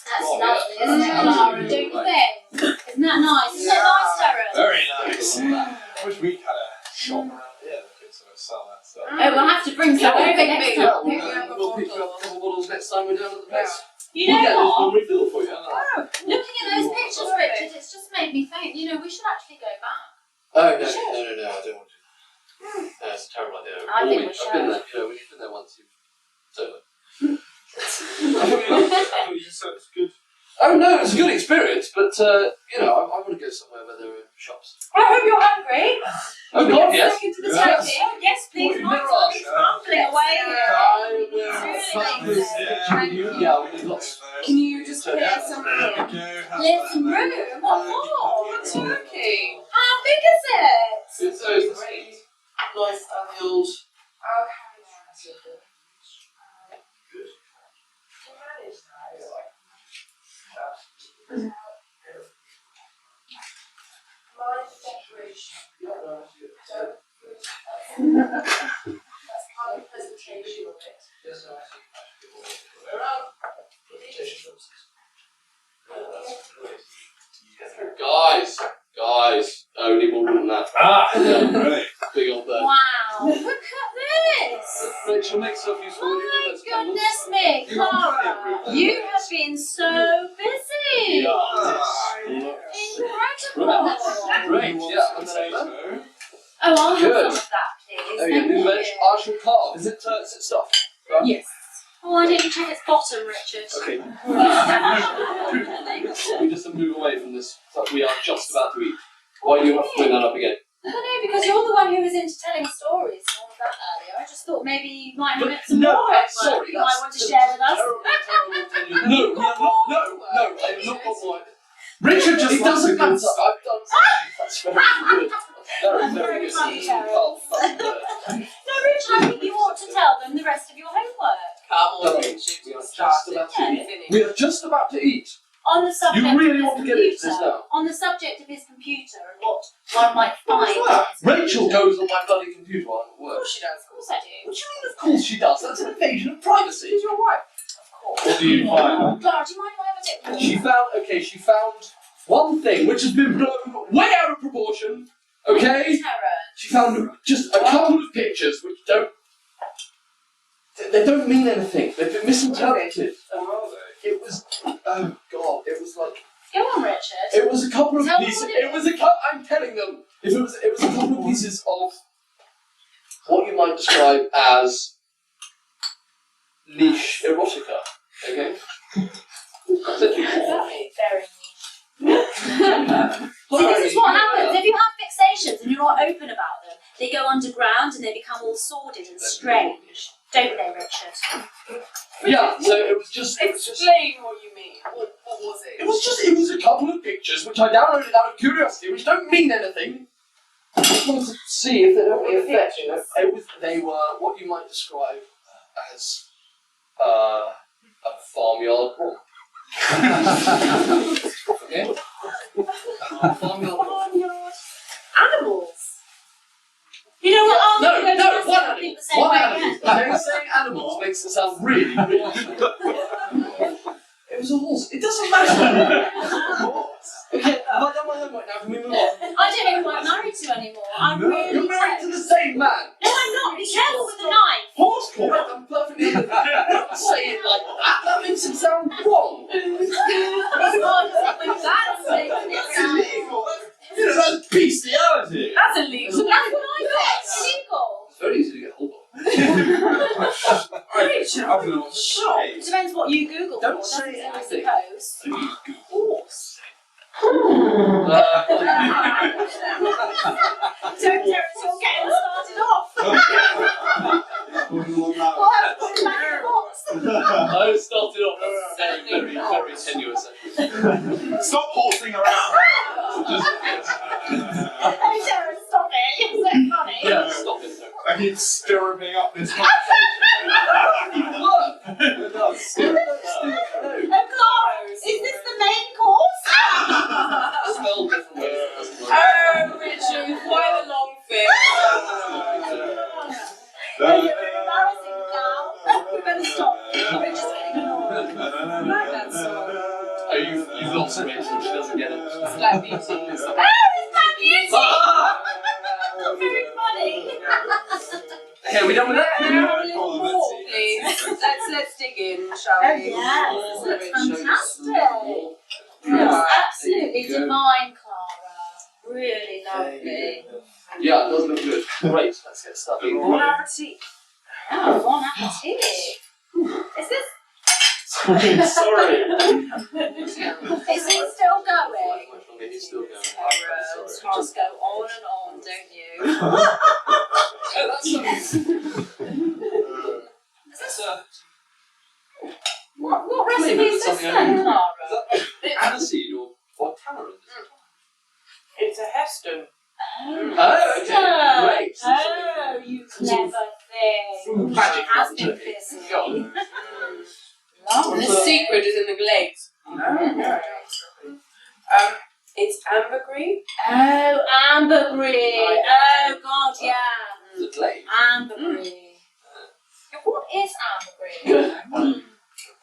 That's lovely, isn't it, Clara? Don't you think? Isn't that nice? Isn't that nice, Sarah? Very nice. I wish we had a shop around here that could sort of sell that stuff. Oh, we'll have to bring some over next time. We'll pick you up a couple of bottles next time we're down at the place. You We'll know get this what? one refill for you. Looking at those pictures, Richard, it's just made me think, you know, we should actually go back. Oh, no, I don't want to. No, it's a terrible idea. I think we I've should. been there, you know, when you've been there once, it's over. So it's good. Oh no, it's a good experience, but you know, I want to go somewhere where there are shops. I hope you're hungry. Oh God, yes. Back into the Yes. turkey. Oh, yes, please. Well, you My never tummy's asked. rumbling away here. I will fuck Really this nice. picture with you. Yeah, we need lots. Can you just clear some room? There's some room. What for? Turkey. How big is it? It's those nice annuals. I'll carry that. Good. Mind the decoration. That's part of the presentation of it. Yes, I see. Around. Guys, only more than that. Right. Big old bird. Wow. Look at this. Rachel makes stuff useful. Oh my goodness me, Clara. You have been so busy. Incredible. Great, yeah, I'd say that. Oh, I'll have Good. some of that, please. Oh, yeah, Thank new veg, you. I shall carve. Is it stuffed? Yes. Oh, why don't you check its bottom, Richard? Okay. We just move away from this. Like we are just about to eat. Why do you have to bring that up again? I don't know, because you're the one who was into telling stories and all of that earlier. I just thought maybe you might have But some no, more homework sorry, you might want to share with us. No, I am not got one. Richard just It wants doesn't to go. matter. I've done something. That's very good. Very, very good. Very You funny, can't fuck No, Rich, I think you ought to tell them the rest of your homework. Come No, on, Richard. we are It's just started. about to eat. Finish. We are just about to eat. On the subject You really of want his to get into computer, this now? on the subject of his computer and what one might find. Rachel goes on my bloody computer while I'm at Of work. course she does. Of course I do. What do you mean, of course she does? That's an invasion of privacy. She's your wife. Of course. What do you find? Clara, do you mind if I have a bit more? She found one thing which has been blown way out of proportion. Okay? Terror. She found just a couple of pictures which they don't mean anything. They've been misinterpreted. What are they? It was, oh God, it was like, Go on, Richard. it was a couple of Tell them pieces, what it it was a couple, I'm telling them, it was a couple of pieces of what you might describe as niche erotica, okay? That's it. Very See, this is what happens. If you have fixations and you're not open about them, they go underground and they become all sordid and strange. Don't they, Richard? Yeah, so it was just Explain what you mean. What was it? it was a couple of pictures which I downloaded out of curiosity, which don't mean anything. I just wanted to see if they have any effect. You know, they were what you might describe as a farmyard romp. Okay? Farmyard romp. Animals. You know what? No, I'm going to one think animal. the same One way animal. again. Okay, saying animals makes it sound really, really. It was a horse. It doesn't matter. Okay, have I done my homework now? Can we move on? I don't know who I'm married to anymore. I'm really You're married to the same man. No, I'm not. Be careful with the knife. Horse correct, I'm perfectly Don't say it like that. That makes it sound wrong. It's hard with that statement. That's illegal. That's bestiality. That's illegal. That's what I thought. It's illegal. It's very easy to get hold of. Richard, I don't know what to say. It depends what you Google Don't for, say doesn't it, I anything. suppose. Horse. Don't tell us you're getting started off. What happened to the box? I started off very, very, very tenuous. Stop horsing around. Hey, Sharon, stop it. You're so funny. Yeah, stop it. I keep stirruping up this Look! It does. Oh, Clara, is this the main course? better stop. We're just getting annoyed. I like that song. Oh, you've lost Rachel. She doesn't get it. It's like beauty. Oh, it's my beauty! Very funny. Okay, we done with that? Now a little more, please. Let's dig in, shall we? Yes, this looks fantastic. Yeah. It's absolutely divine, Clara. Really lovely. Yeah, it does look good. Great, let's get started. Bon appetit. Oh, bon appetit. Is this? Sorry. Is it still going? It's still going. You just go on and on, don't you? What recipe is this then, Clara? Aniseed or tamarind? It's a Heston. Oh, okay. Great. Oh, you clever thing. Magic She has been turkey. busy. Go. Lovely. The secret is in the glaze. It's ambergris. Oh, ambergris. Oh, God, yeah. The glaze. Ambergris. What is ambergris?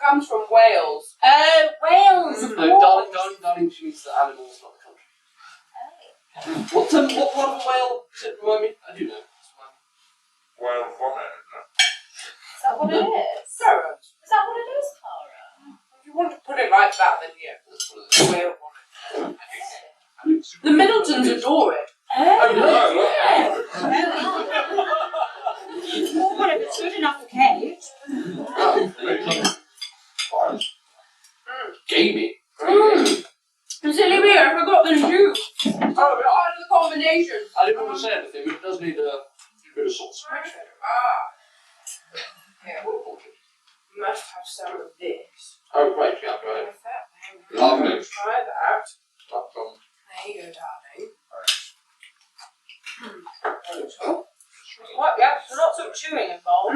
Comes from Wales. Oh, Wales, of No, course. darling, she means the animals, not the country. What part of a whale does it remind me? I do know. Well, vomit, Is that what it is? Sarah, Is that what it is, Clara? if you want to put it like that, then yeah. That's what it is. Whale vomit. The Middletons adore it. Oh, well, if it's good enough for Kate. Oh, very clever. Gamey. And silly me, I forgot the juice. Oh, I like the combination. I didn't want to say anything, but it does need a bit of sauce. Yeah. You must have some of this. Oh, great, yeah, go ahead. With that, Lovely. try that. That's There you go, darling. What? Yeah, so lots of chewing involved.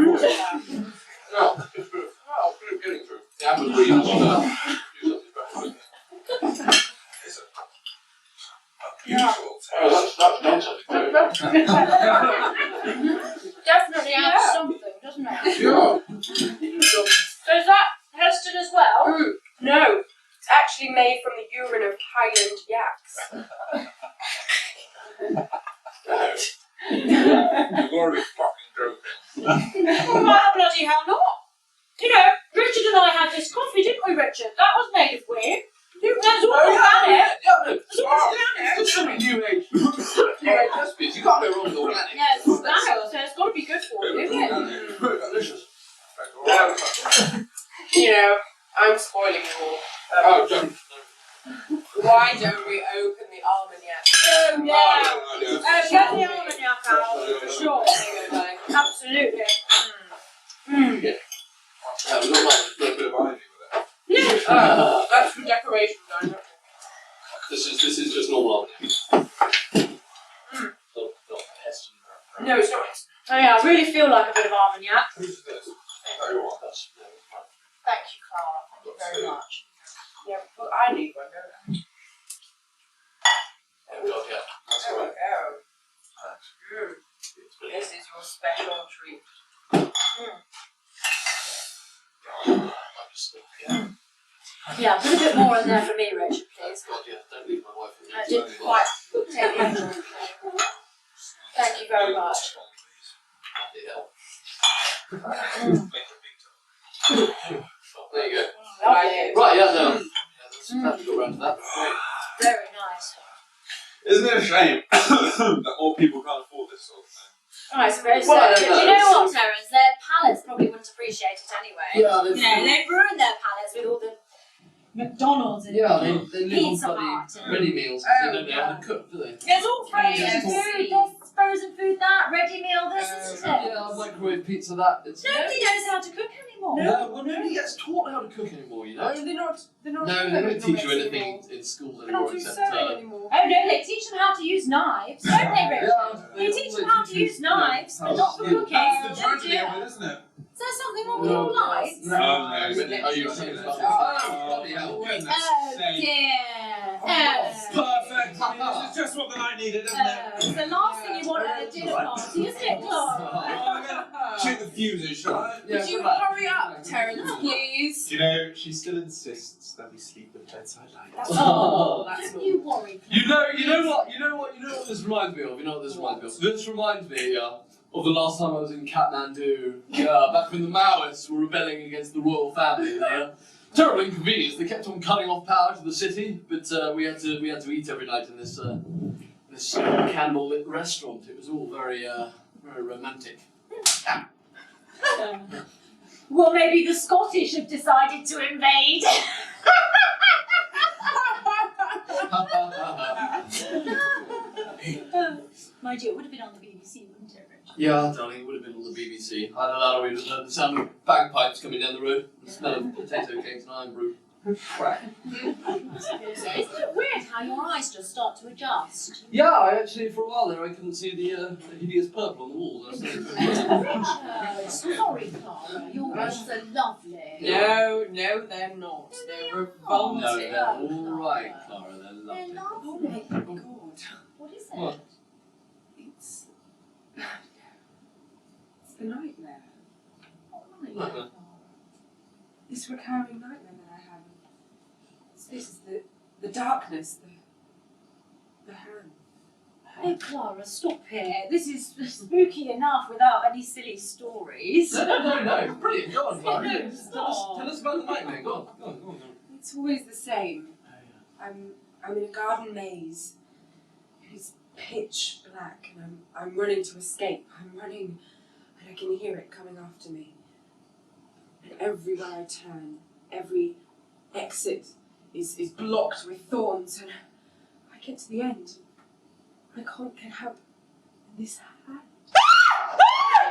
no, it's good. Oh, good getting through. Yeah, I'm agree. Do something special. beautiful Oh, that's done something. Definitely adds something, doesn't it? Sure. So is that Heston as well? No, it's actually made from the urine of Highland yaks. You've got to be fucking joking. Well, bloody hell not. You know, Richard and I had this coffee, didn't we, Richard? That was made of wheat. There's all organic. It's a new age. New age recipes. You can't go wrong with organic. Yeah, it's organic, so it's got to be good for you, isn't it? Very delicious. You know, I'm spoiling you all. Oh, don't. Why don't we open the Armagnac? Oh, yeah. Get the Armagnac out, for sure. There you go, darling. Absolutely. We've got A little bit of ivy with it. That's for decoration, darling. This is just normal Armagnac. Not Heston. No, it's not. Oh, yeah, I really feel like a bit of Armagnac. Who's this? Oh, you want That's Thank you, Clara. Thank you very much. Yeah, well, I need one, don't I? Oh, God, yeah. That's There we right. go. This is your special treat. Yeah. Yeah, put a bit more in there for me, Richard, please. God, yeah. Don't leave my wife in I didn't quite take it. Thank you very much. There you go. Lovely. Right, yeah, no. Let's have to go around to that. Great. Very nice. Isn't it a shame that more people can't afford this sort of thing? I suppose so. Well, But no, you know it's- what, Terence? Their palates probably wouldn't appreciate it anyway. Yeah, You know, they've ruined their palates with all the McDonald's and they live Pizza on Hut bloody and- ready meals because they don't know how to cook, do they? there's all frozen Yeah. food, there's frozen food that, ready meal this, isn't it? Yeah, microwave pizza that. It's Nobody knows how to cook anymore. No, well, nobody gets taught how to cook anymore, you know? They're not. No, they don't teach you anything in school They don't anymore do except. sewing anymore. Oh no, they teach them how to use knives, don't they, Richard? They teach them how to use knives, but not for cooking. That's the don't tragedy you? of it, isn't it? Is there something wrong with your lights? No. Are you saying about Oh, bloody hell. goodness Oh sake. dear. Oh. Perfect. I mean, this is just what the night needed, isn't it? It's the last thing you want at a dinner party, isn't it, Clara? I'm gonna check the fuses, shall I? Would you hurry up, Terence, please? Do you know, she still insists that we sleep with bedside light. That's Don't you worry. You know what this reminds me of? This reminds me of the last time I was in Kathmandu, back when the Maoists were rebelling against the royal family. Terrible inconvenience. They kept on cutting off power to the city, but we had to eat every night in this candle-lit restaurant. It was all very romantic. Well, maybe the Scottish have decided to invade. Mind you, it would have been on the BBC, wouldn't it, Richard? Yeah, darling, it would have been on the BBC. Either that or we'd have heard the sound of bagpipes coming down the road, the smell of potato cakes and iron brew. Crack. Isn't it weird how your eyes just start to adjust? Yeah, I actually, for a while there, I couldn't see the hideous purple on the walls. I was saying Richard, sorry, Clara, your walls are lovely. No, they're not. They're revolting. No, they're all right, Clara. They're They're lovely. lovely. Oh my God. What is it? What? It's the nightmare. Nightmare? This recurring nightmare that I have. This is the darkness, the hand. Hey, Clara, stop it. This is spooky enough without any silly stories. No. Brilliant. Go on, Clara. No, Tell stop. us about the nightmare. Go on. It's always the same. I'm in a garden maze. It's pitch black, and I'm running to escape. I'm running, and I can hear it coming after me. And everywhere I turn, every exit is blocked with thorns, and I get to the end. I can't get out. And this hand.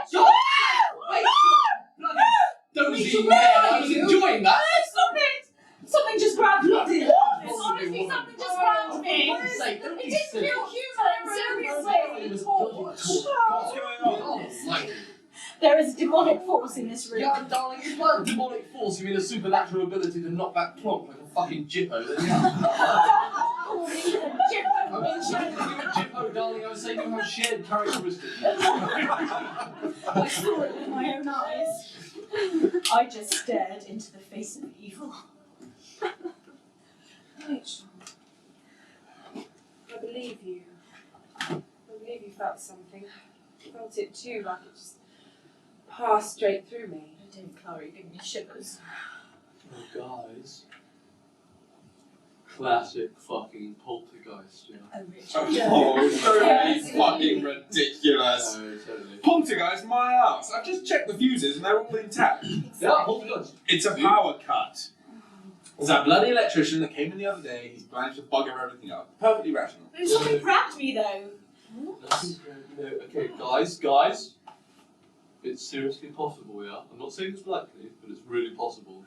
Stop! Wait! Bloody dozy man! I was enjoying that! Stop it! Something just grabbed me. Honestly, something just grabbed me. It didn't feel human, seriously. What's going on? There is a demonic force in this room. Yeah, darling, if by a demonic force you mean a supernatural ability to knock back plonk like a fucking jippo, then yeah. I wasn't saying that you were jippo, darling, I was saying you have shared characteristics. I saw it with my own eyes. I just stared into the face of evil. Rachel, I believe you. I believe you felt something. I felt it too, like it just passed straight through me. I didn't, Chloe, give me shivers. Oh, guys. Classic fucking poltergeist, you know? Oh, Richard. Oh, so fucking ridiculous. Oh, totally. Poltergeist, my house. I've just checked the fuses and they're all intact. Yeah, poltergeist. It's a power cut. There's that bloody electrician that came in the other day. He's managed to bugger everything up. Perfectly rational. Something grabbed me, though. No, okay, guys. It's seriously possible, yeah? I'm not saying it's likely, but it's really possible.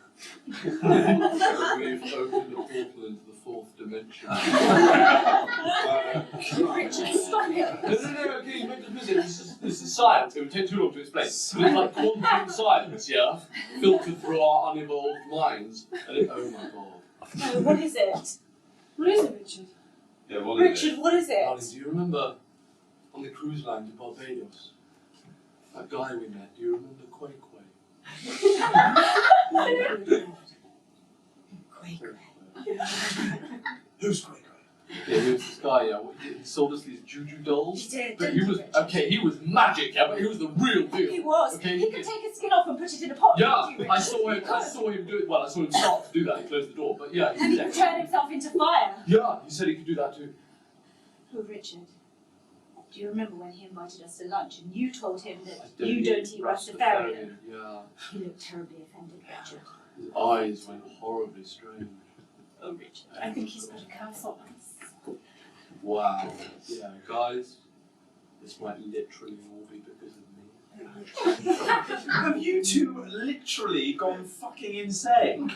We've opened a portal into the fourth dimension. Richard, stop it. No, okay, you meant to visit. This is science. It would take too long to explain. But it's like quantum science, yeah? Filtered through our unevolved minds. And oh my god. No, what is it? What is it, Richard? Yeah, what is Richard, what is Darling, it? do you remember on the cruise line to Barbados? That guy we met, do you remember Quay? Who's Quay? Yeah, he was this guy, yeah. He sold us these juju dolls. He did, But didn't he was, Richard? okay, he was magic, yeah, but he was the real deal. He was. Okay, He could take his skin off and put it in a pot. yeah, couldn't you, I Richard? saw him do it. Well, I saw him start to do that. He closed the door, but yeah, And he did could that. turn himself into fire. Yeah, he said he could do that too. Oh, Richard. Do you remember when he invited us to lunch and you told him that I you don't eat Rastafarian? Yeah. He looked terribly offended, Richard. His eyes went horribly strange. Oh, Richard. I think he's got a curse on us. Wow. Yeah, guys, this might literally all be because of me. Have you two literally gone fucking insane?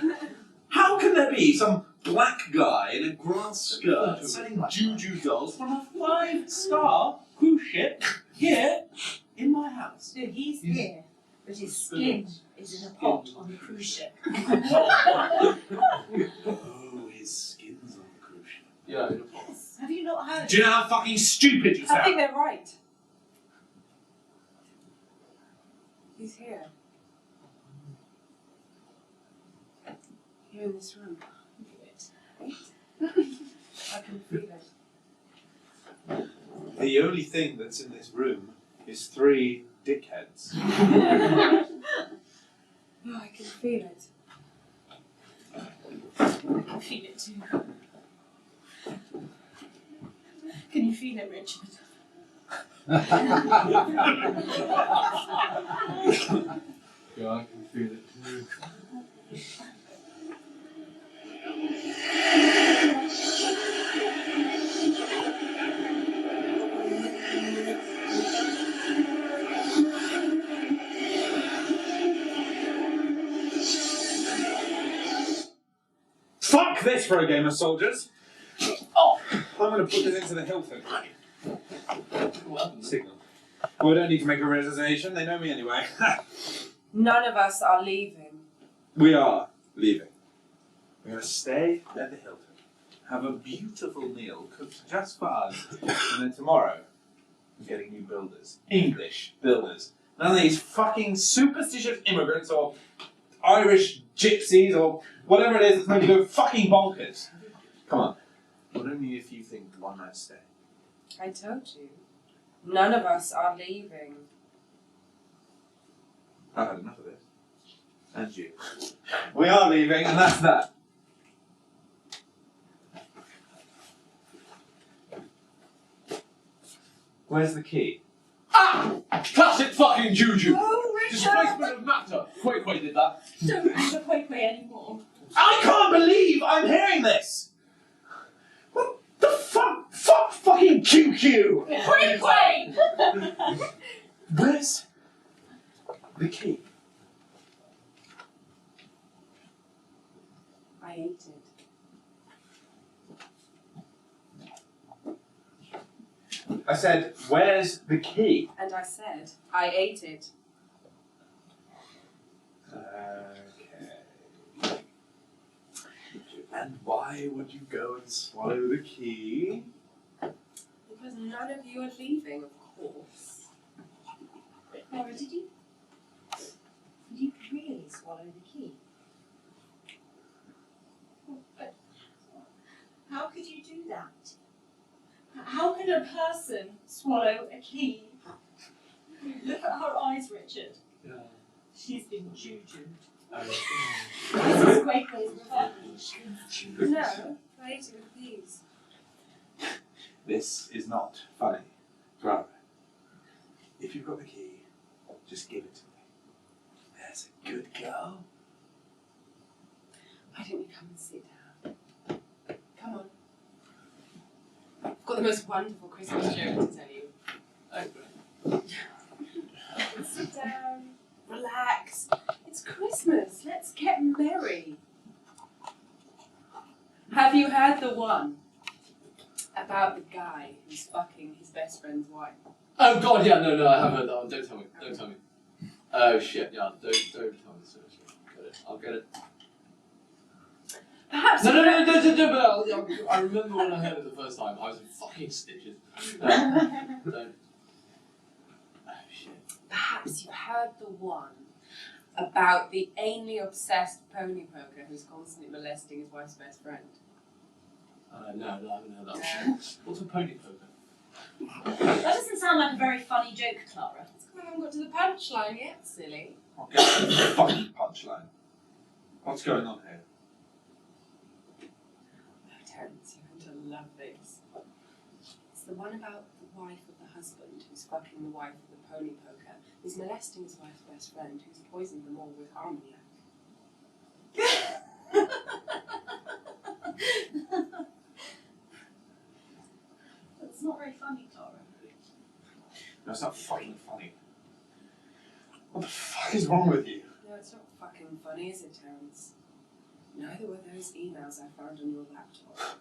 How can there be some black guy in a grass skirt selling juju dolls from a 5-star cruise ship here in my house? No, he's here, but his skin is in a pot on the cruise ship. Oh, his skin's on the cruise ship. Yeah, in a pot. Have you not heard? Do you know how fucking stupid you I sound? think they're right. He's here. Here in this room. I can feel it. The only thing that's in this room is 3 dickheads. No, I can feel it. I can feel it too. Can you feel it, Richard? Yeah, I can feel it too. Fuck this for a game of soldiers! Oh! I'm going to put this into the Hilton. Signal. Well, we don't need to make a reservation, they know me anyway. None of us are leaving. We are leaving. We're going to stay at the Hilton, have a beautiful meal cooked just for us, and then tomorrow we're getting new builders. English builders. None of these fucking superstitious immigrants or Irish gypsies or whatever it is that's made you go fucking bonkers. Come on. But only if you think one night stay. I told you. None of us are leaving. I've had enough of this. And you. We are leaving, and that's that. Where's the key? Ah! Classic fucking juju! Oh, Richard! Displacement of matter! McQuade did that. Don't remember Quakeway anymore. I can't believe I'm hearing this! What the fuck? Fuck fucking QQ! Quakeway! Where's the key? I ate it. I said, where's the key? And I said, I ate it. Okay. And why would you go and swallow the key? Because none of you are leaving, of course. Laura, did you really swallow the key? But how could you do that? How can a person swallow a key? Look at her eyes, Richard. Yeah. She's been jujued. Oh. This is Quakeway's revenge. No, I ate it with these. This is not funny. Clara, if you've got the key, just give it to me. There's a good girl. Why don't you come and sit down? Come on. I've got the most wonderful Christmas joke to tell you. Sit down, relax. It's Christmas. Let's get merry. Have you heard the one about the guy who's fucking his best friend's wife? Oh god, yeah, no, I have heard that one. Don't tell me. Don't tell me. Oh shit, yeah, don't tell me seriously. Get it. I'll get it. Perhaps. No, but I remember when I heard it the first time, I was in fucking stitches. No, don't. Oh shit. Perhaps you've heard the one about the anally obsessed pony poker who's constantly molesting his wife's best friend. No, I haven't heard that one. What's a pony poker? That doesn't sound like a very funny joke, Clara. It's because I haven't got to the punchline yet, silly. I'll get to the fucking punchline. What's going on here? Oh, Terence, you're going to love this. It's the one about the wife of the husband who's fucking the wife of the pony poker, who's molesting his wife's best friend, who's poisoned them all with armagnac. That's not very funny, Clara. No, it's not fucking funny. What the fuck is wrong with you? No, it's not fucking funny, is it, Terence? Neither were those emails I found on your laptop.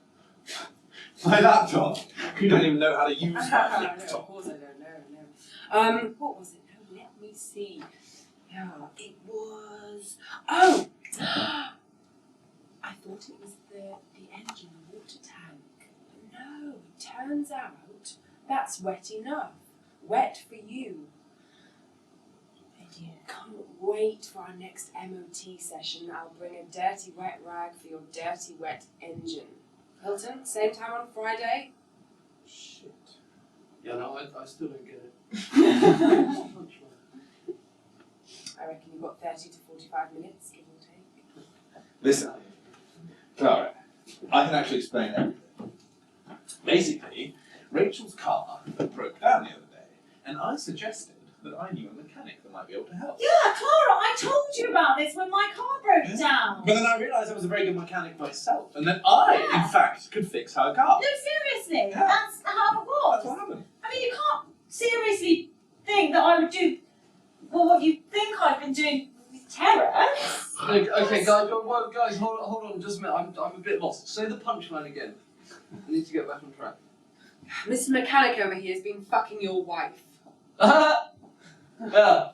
My laptop? You don't even know how to use my No, laptop. of course I don't know, no. What was it? No, let me see. Yeah, it was... Oh! I thought it was the engine, the water tank. But no, turns out that's wet enough. Wet for you. Can't wait for our next MOT session. I'll bring a dirty wet rag for your dirty wet engine. Hilton, same time on Friday? Shit. Yeah, no, I still don't get it. I reckon you've got 30 to 45 minutes, give or take. Listen, Clara, I can actually explain everything. Basically, Rachel's car broke down the other day, and I suggested that I knew a mechanic that might be able to help. Yeah, Clara, I told you about this when my car broke down. But then I realised I was a very good mechanic myself, and that I, in fact, could fix her car. No, seriously, Yeah. that's how it was. That's what happened. I mean, you can't seriously think that I would do what you think I've been doing with Terrace. Okay, guys, hold on just a minute. I'm a bit lost. Say the punchline again. I need to get back on track. Mr. Mechanic over here has been fucking your wife. Yeah.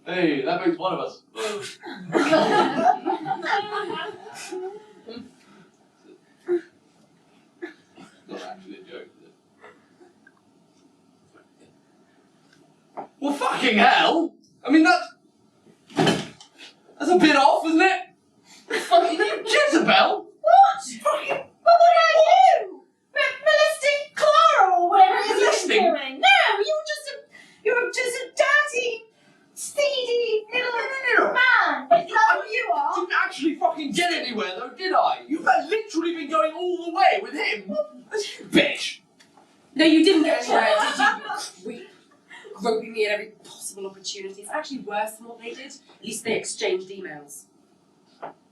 Hey, that makes one of us. Not actually a joke, is it? Well, fucking hell! I mean, that's a bit off, isn't it? Fucking Jezebel! What? Fucking, but what are you? Molesting Clara or whatever it is Molesting? you're doing? No, you're just a dirty, seedy little man. That's what you are. Didn't actually fucking get anywhere though, did I? You've literally been going all the way with him. You bitch. No, you didn't get anywhere, did you? Weep. Groping me at every possible opportunity. It's actually worse than what they did. At least they exchanged emails.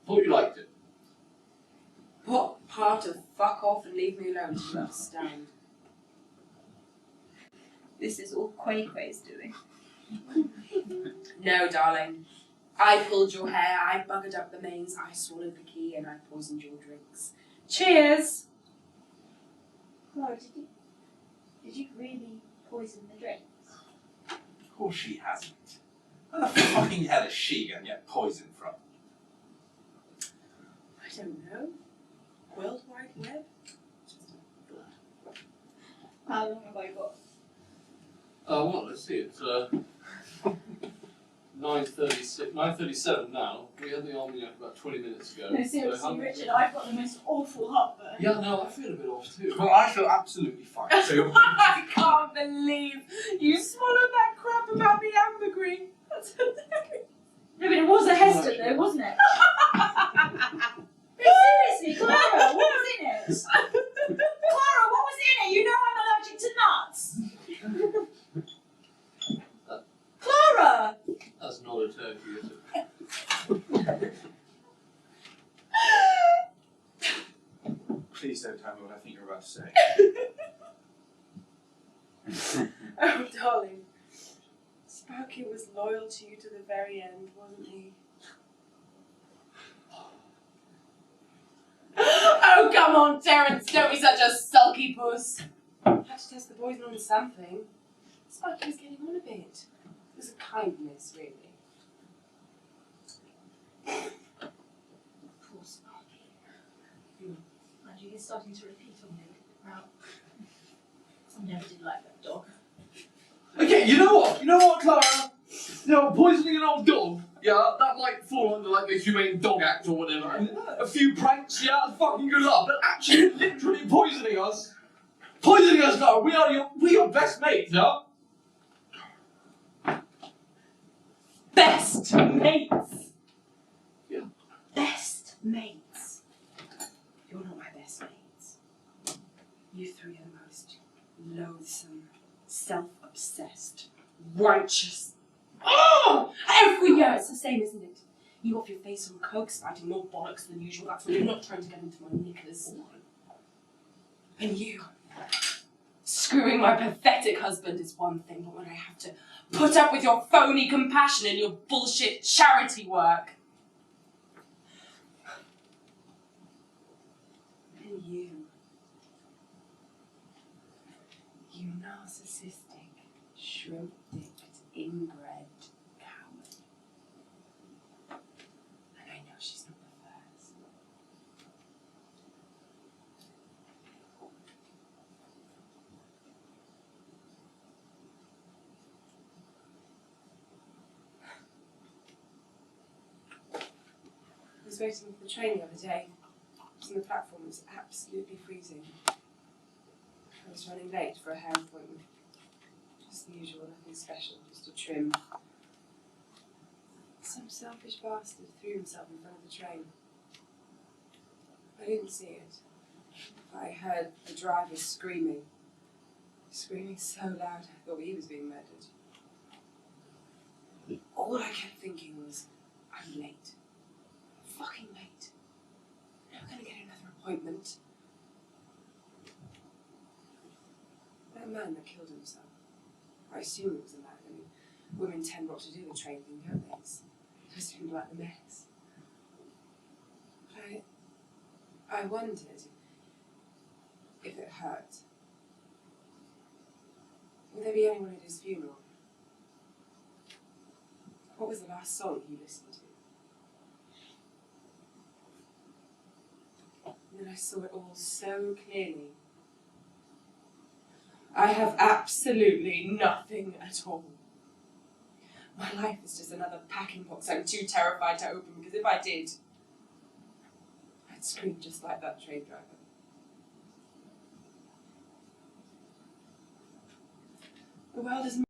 Thought you liked it. What part of fuck off and leave me alone do you understand? This is all Quay-Quay's doing. No, darling. I pulled your hair, I buggered up the mains, I swallowed the key, and I poisoned your drinks. Cheers! Clara, did you really poison the drinks? Of course she hasn't. Where the fucking hell is she going to get poisoned from? I don't know. World Wide Web? How long have I got? Well, let's see. It's 9:37 now. We had the army about 20 minutes ago. No, seriously, Richard, I've got the most awful heartburn. Yeah, no, I feel a bit off too. Well, I feel absolutely fine. So you're... I can't believe you swallowed that crap about the ambergris. That's hilarious. No, but it was a Heston though, wasn't it? No, seriously, Clara, what was in it? Clara, what was in it? You know I'm allergic to nuts. Clara! That's not a turkey, is it? Please don't tell me what I think you're about to say. Oh, darling. Sparky was loyal to you to the very end, wasn't he? Oh, come on, Terence, don't be such a sulky puss. I had to test the poison on something. Sparky was getting on a bit. It was a kindness, really. Poor Sparky. Andrew, you're starting to repeat on me. Wow. I never did like that dog. Okay, you know what, Clara? You know, poisoning an old dog, yeah, that might fall under like the Humane Dog Act or whatever. And a few pranks, yeah, that's fucking good luck. But actually, literally poisoning us, Clara. We're your best mates, yeah. Best mates! Yeah. Best mates. You're not my best mates. You three are the most loathsome, self-obsessed, righteous. Oh! Every year it's the same, isn't it? You off your face on coke, spouting more bollocks than usual. That's when you're not trying to get into my knickers. And you, screwing my pathetic husband is one thing, but when I have to put up with your phony compassion and your bullshit charity work. And you narcissistic, shrimp-dicked, inbred coward. And I know she's not the first. was waiting for the train the other day. I was on the platform, it was absolutely freezing. I was running late for a hair appointment. Just the usual, nothing special, just a trim. Some selfish bastard threw himself in front of the train. I didn't see it. I heard the driver screaming. Screaming so loud I thought he was being murdered. All I kept thinking was, I'm late. I'm fucking late. I'm never gonna get another appointment. That man that killed himself. I assume it was a man. I mean, women tend not to do the train thing, don't they? It's just seemed like the mess. But I wondered if it hurt. Would there be anyone at his funeral? What was the last song he listened to? And then I saw it all so clearly. I have absolutely nothing at all. My life is just another packing box I'm too terrified to open, because if I did, I'd scream just like that train driver. The world is